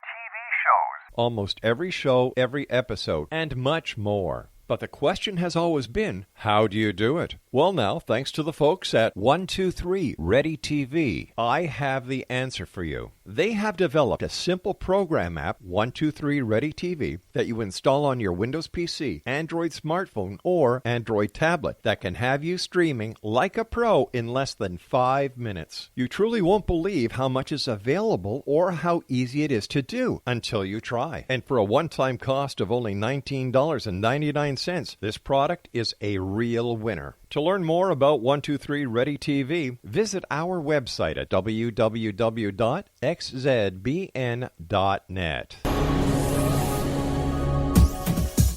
shows. Almost every show, every episode, and much more. But the question has always been, how do you do it? Well now, thanks to the folks at 123 Ready TV, I have the answer for you. They have developed a simple program app, 123 Ready TV, that you install on your Windows PC, Android smartphone, or Android tablet that can have you streaming like a pro in less than 5 minutes. You truly won't believe how much is available or how easy it is to do until you try. And for a one-time cost of only $19.99, this product is a real winner. To learn more about 123 Ready TV, visit our website at www.xzbn.net.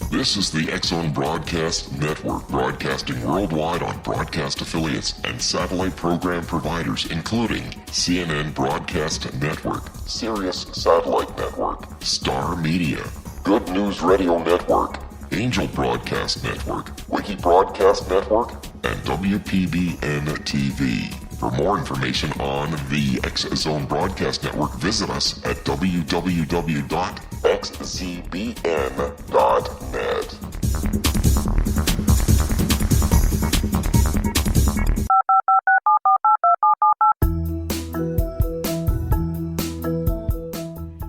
This is the X-Zone Broadcast Network, broadcasting worldwide on broadcast affiliates and satellite program providers, including CNN Broadcast Network, Sirius Satellite Network, Star Media, Good News Radio Network, Angel Broadcast Network, Wiki Broadcast Network, and WPBN TV. For more information on the X-Zone Broadcast Network, visit us at www.xzbn.net.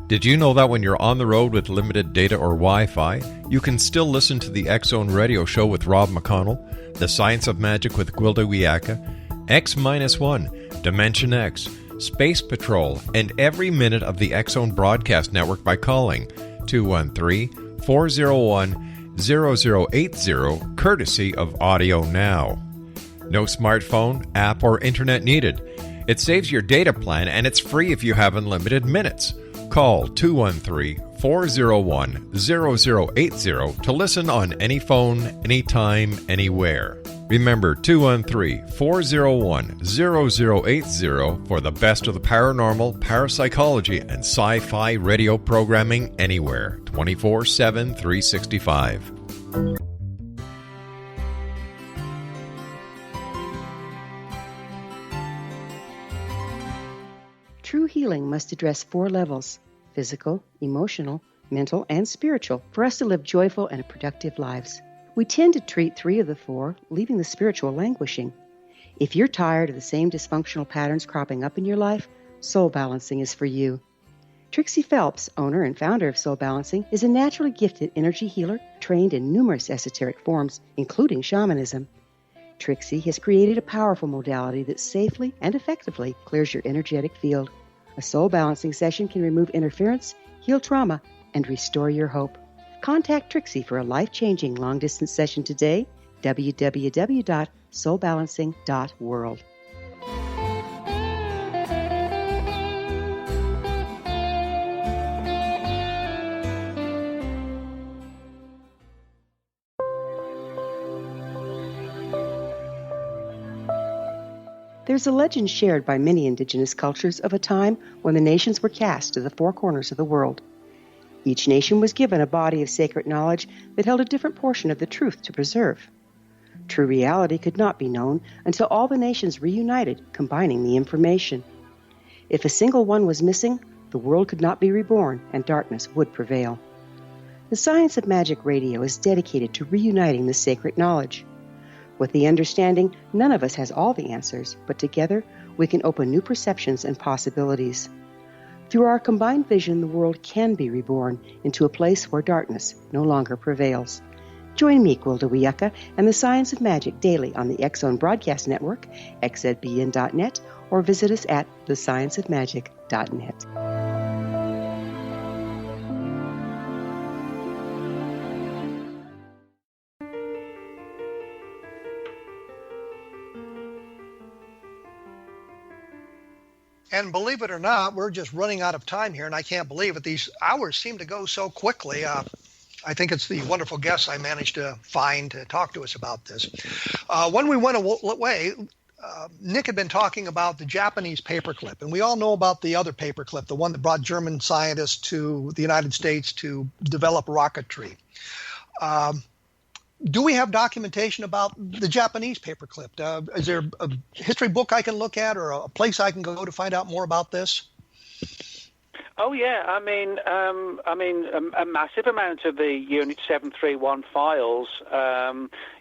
Did you know that when you're on the road with limited data or Wi-Fi, you can still listen to the X-Zone Radio Show with Rob McConnell, The Science of Magic with Gwilda Wiyaka, X-1, Dimension X, Space Patrol, and every minute of the X-Zone Broadcast Network by calling 213-401-0080, courtesy of Audio Now. No smartphone, app, or internet needed. It saves your data plan, and it's free if you have unlimited minutes. Call 213-401-0080 to listen on any phone, anytime, anywhere. Remember 213-401-0080 for the best of the paranormal, parapsychology, and sci-fi radio programming anywhere, 24/7, 365. True healing must address 4 levels: physical, emotional, mental, and spiritual, for us to live joyful and productive lives. We tend to treat 3 of the 4, leaving the spiritual languishing. If you're tired of the same dysfunctional patterns cropping up in your life, Soul Balancing is for you. Trixie Phelps, owner and founder of Soul Balancing, is a naturally gifted energy healer trained in numerous esoteric forms, including shamanism. Trixie has created a powerful modality that safely and effectively clears your energetic field. A Soul Balancing session can remove interference, heal trauma, and restore your hope. Contact Trixie for a life-changing long-distance session today, www.soulbalancing.world. There's a legend shared by many indigenous cultures of a time when the nations were cast to the 4 corners of the world. Each nation was given a body of sacred knowledge that held a different portion of the truth to preserve. True reality could not be known until all the nations reunited, combining the information. If a single one was missing, the world could not be reborn and darkness would prevail. The Science of Magic Radio is dedicated to reuniting the sacred knowledge. With the understanding, none of us has all the answers, but together we can open new perceptions and possibilities. Through our combined vision, the world can be reborn into a place where darkness no longer prevails. Join me, Gwilda Wiyaka, and the Science of Magic daily on the X-Zone Broadcast Network, xzbn.net, or visit us at thescienceofmagic.net. And believe it or not, we're just running out of time here, and I can't believe it. These hours seem to go so quickly. I think it's the wonderful guests I managed to find to talk to us about this. When we went away, Nick had been talking about the Japanese paperclip, and we all know about the other paperclip, the one that brought German scientists to the United States to develop rocketry. Do we have documentation about the Japanese paperclip? Is there a history book I can look at or a place I can go to find out more about this? Oh yeah, I mean, a massive amount of the Unit 731 files, are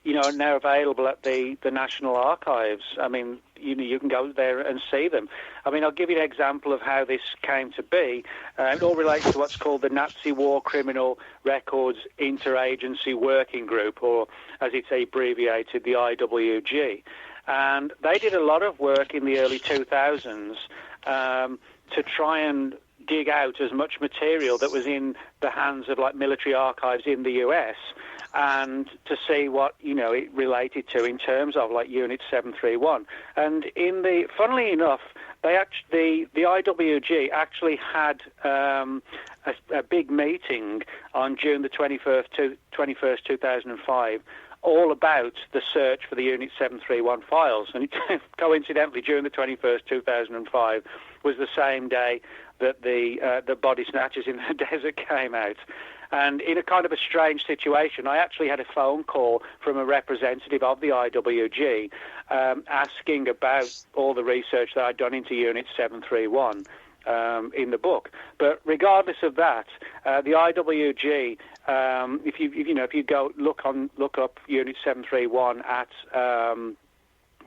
now available at the National Archives. I mean, you can go there and see them. I mean, I'll give you an example of how this came to be. It all relates to what's called the Nazi War Criminal Records Interagency Working Group, or as it's abbreviated, the IWG. And they did a lot of work in the early 2000s to try and dig out as much material that was in the hands of like military archives in the US, and to see what it related to in terms of like Unit 731. And funnily enough, the IWG actually had a big meeting on June the 21st, 2005. All about the search for the Unit 731 files. And coincidentally, June the 21st, 2005 was the same day that the body snatchers in the desert came out. And in a kind of a strange situation, I actually had a phone call from a representative of the IWG asking about all the research that I'd done into Unit 731 in the book. But regardless of that, the IWG, if you go look up Unit 731 at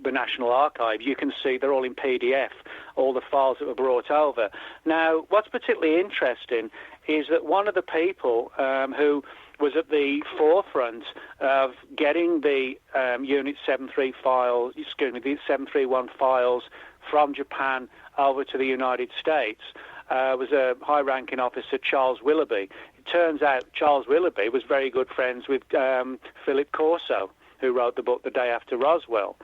the National Archive, you can see they're all in PDF, all the files that were brought over. Now, what's particularly interesting is that one of the people who was at the forefront of getting the Unit 731 files from Japan over to the United States was a high-ranking officer, Charles Willoughby. It turns out Charles Willoughby was very good friends with Philip Corso, who wrote the book The Day After Roswell.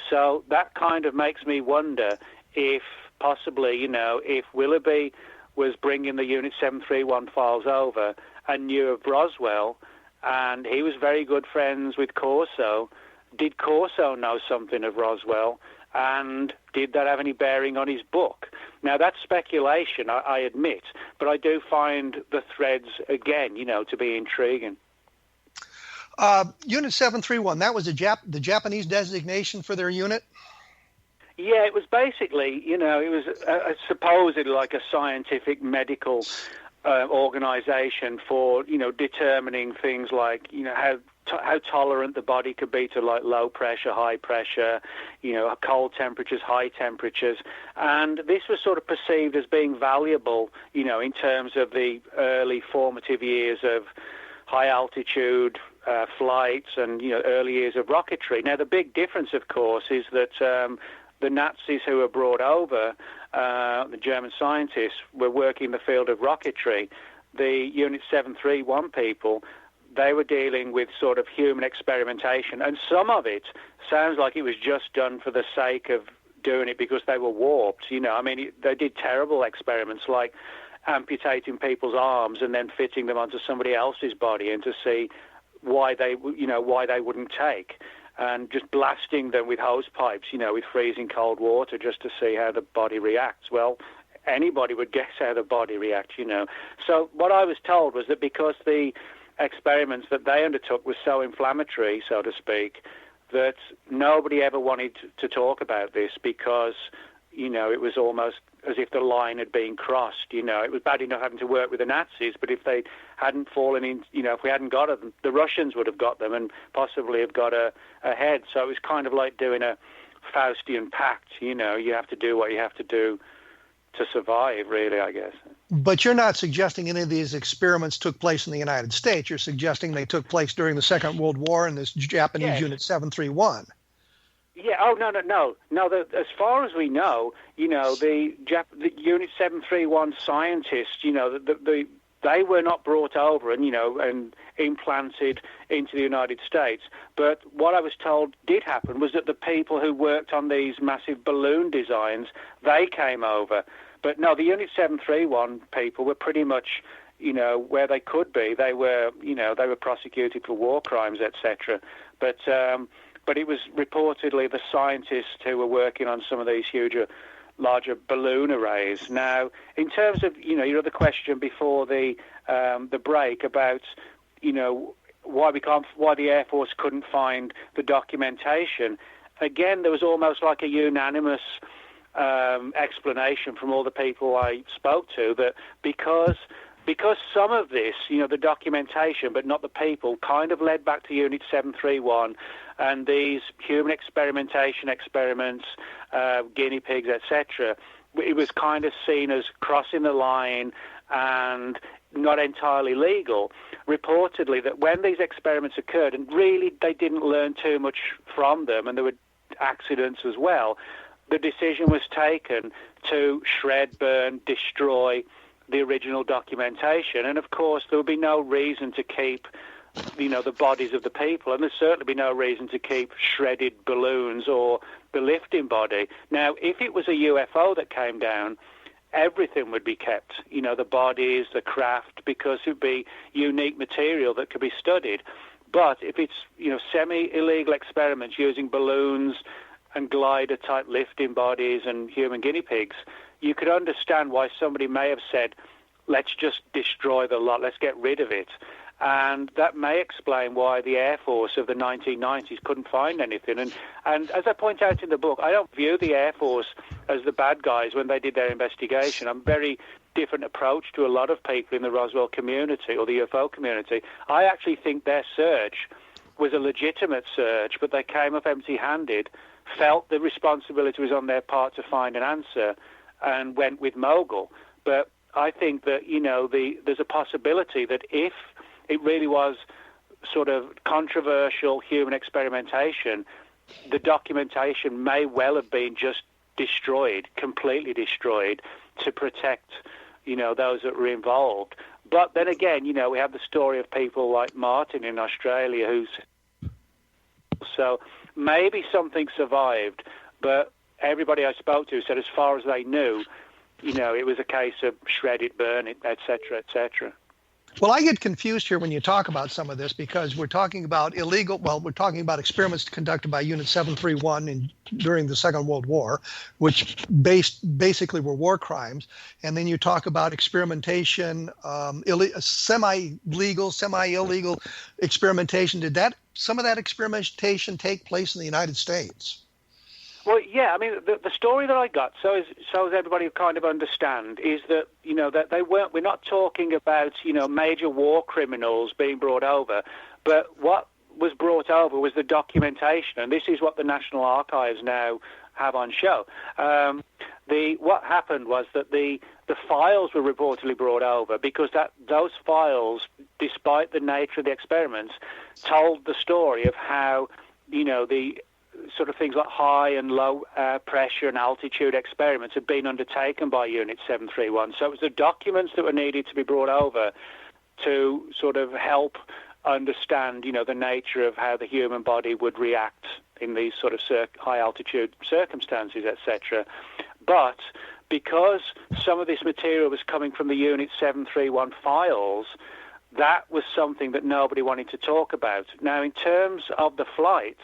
So that kind of makes me wonder if possibly, if Willoughby was bringing the Unit 731 files over and knew of Roswell, and he was very good friends with Corso. Did Corso know something of Roswell? And did that have any bearing on his book? Now, that's speculation, I admit, but I do find the threads, again, to be intriguing. Unit 731, that was the Japanese designation for their unit? Yeah, it was basically, it was supposedly like a scientific medical organization for, determining things like, how tolerant the body could be to like low pressure, high pressure, cold temperatures, high temperatures. And this was sort of perceived as being valuable, in terms of the early formative years of high altitude flights and, early years of rocketry. Now, the big difference, of course, is that the Nazis who were brought over, the German scientists, were working in the field of rocketry. The Unit 731 people, they were dealing with sort of human experimentation, and some of it sounds like it was just done for the sake of doing it because they were warped. They did terrible experiments like amputating people's arms and then fitting them onto somebody else's body and to see why they wouldn't take, and just blasting them with hose pipes, with freezing cold water just to see how the body reacts. Well, anybody would guess how the body reacts, So what I was told was that because the experiments that they undertook were so inflammatory, so to speak, that nobody ever wanted to talk about this because, it was almost as if the line had been crossed. It was bad enough having to work with the Nazis, but if they hadn't fallen in, if we hadn't got them, the Russians would have got them and possibly have got ahead. So it was kind of like doing a Faustian pact. You have to do what you have to do to survive, really, I guess. But you're not suggesting any of these experiments took place in the United States. You're suggesting they took place during the Second World War in this Japanese Unit 731. Yeah. Oh, no. As far as we know, the Unit 731 scientists, they were not brought over and implanted into the United States. But what I was told did happen was that the people who worked on these massive balloon designs, they came over. But no, the Unit 731 people were pretty much, where they could be. They were, they were prosecuted for war crimes, etc. But it was reportedly the scientists who were working on some of these larger balloon arrays. Now, in terms of, your other question before the break about, why the Air Force couldn't find the documentation, again, there was almost like a unanimous explanation from all the people I spoke to, that because some of this, the documentation, but not the people, kind of led back to Unit 731 and these human experimentation experiments, guinea pigs, etc., it was kind of seen as crossing the line and not entirely legal. Reportedly, that when these experiments occurred, and really they didn't learn too much from them, and there were accidents as well, the decision was taken to shred, burn, destroy the original documentation. And of course, there would be no reason to keep, the bodies of the people, and there'd certainly be no reason to keep shredded balloons or the lifting body. Now, if it was a UFO that came down, everything would be kept, the bodies, the craft, because it would be unique material that could be studied. But if it's, semi-illegal experiments using balloons and glider-type lifting bodies and human guinea pigs, you could understand why somebody may have said, let's just destroy the lot, let's get rid of it. And that may explain why the Air Force of the 1990s couldn't find anything. And as I point out in the book, I don't view the Air Force as the bad guys when they did their investigation. I'm very different approach to a lot of people in the Roswell community or the UFO community. I actually think their search was a legitimate search, but they came up empty-handed, felt the responsibility was on their part to find an answer, and went with Mogul. But I think that, there's a possibility that if it really was sort of controversial human experimentation, the documentation may well have been just destroyed, completely destroyed, to protect, those that were involved. But then again, we have the story of people like Martin in Australia so maybe something survived, but everybody I spoke to said as far as they knew, it was a case of shred it, burn it, etc., etc. Well, I get confused here when you talk about some of this, because we're talking about we're talking about experiments conducted by Unit 731 during the Second World War, which basically were war crimes. And then you talk about experimentation, semi-legal, semi-illegal experimentation. Did some of that experimentation take place in the United States? Well, yeah, I mean, the story that I got, so as everybody kind of understand, is that, that we're not talking about, major war criminals being brought over, but what was brought over was the documentation, and this is what the National Archives now have on show. What happened was that the files were reportedly brought over because those files, despite the nature of the experiments, told the story of how, the sort of things like high and low pressure and altitude experiments had been undertaken by Unit 731. So it was the documents that were needed to be brought over to sort of help understand, the nature of how the human body would react in these sort of high altitude circumstances, etc. But because some of this material was coming from the Unit 731 files, that was something that nobody wanted to talk about. Now, in terms of the flights,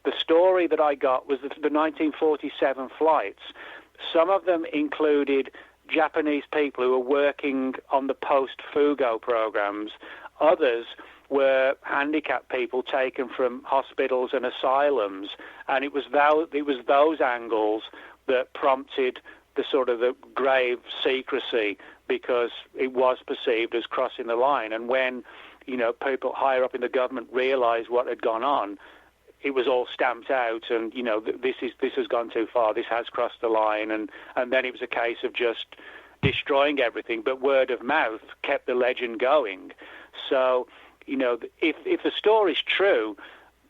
the story that I got was that the 1947 flights, some of them included Japanese people who were working on the post-Fugo programs. Others were handicapped people taken from hospitals and asylums. And it was those angles that prompted the sort of the grave secrecy, because it was perceived as crossing the line. And when, people higher up in the government realized what had gone on, it was all stamped out, and this has gone too far. This has crossed the line, and then it was a case of just destroying everything. But word of mouth kept the legend going. So, if the story's true,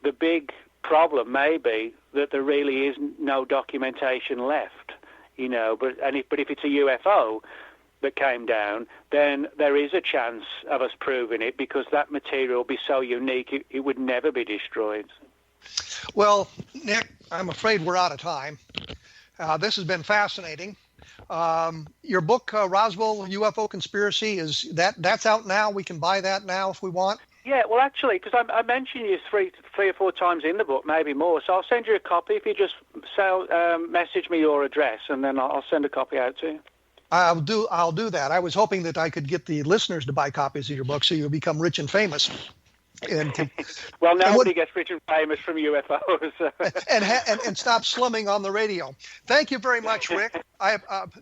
the big problem may be that there really is no documentation left. But if it's a UFO that came down, then there is a chance of us proving it, because that material will be so unique it would never be destroyed. Well, Nick, I'm afraid we're out of time. This has been fascinating. Your book, Roswell UFO Conspiracy, that's out now? We can buy that now if we want? Yeah, well, actually, because I mentioned you three or four times in the book, maybe more. So I'll send you a copy if you just message me your address, and then I'll send a copy out to you. I'll do that. I was hoping that I could get the listeners to buy copies of your book so you'll become rich and famous. Well, nobody gets rich and famous from UFOs. and stop slumming on the radio. Thank you very much, Rick.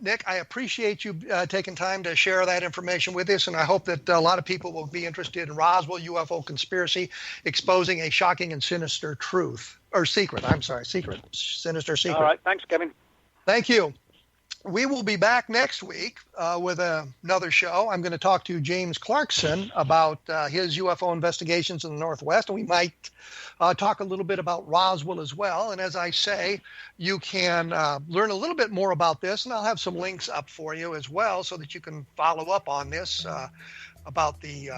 Nick, I appreciate you taking time to share that information with us, and I hope that a lot of people will be interested in Roswell UFO Conspiracy, exposing a shocking and sinister secret. Sinister secret. All right. Thanks, Kevin. Thank you. We will be back next week with another show. I'm going to talk to James Clarkson about his UFO investigations in the Northwest, and we might talk a little bit about Roswell as well. And as I say, you can learn a little bit more about this, and I'll have some links up for you as well so that you can follow up on this about the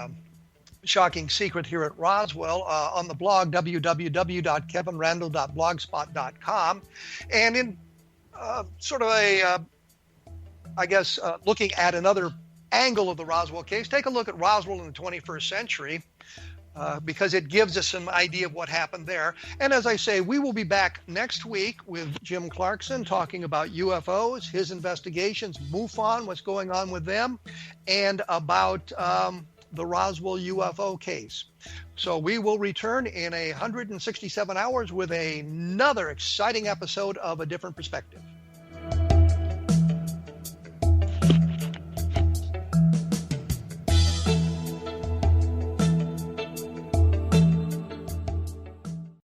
shocking secret here at Roswell on the blog www.kevinrandle.blogspot.com. And in sort of looking at another angle of the Roswell case, take a look at Roswell in the 21st century because it gives us some idea of what happened there. And as I say, we will be back next week with Jim Clarkson talking about UFOs, his investigations, MUFON, what's going on with them, and about the Roswell UFO case. So we will return in 167 hours with another exciting episode of A Different Perspective.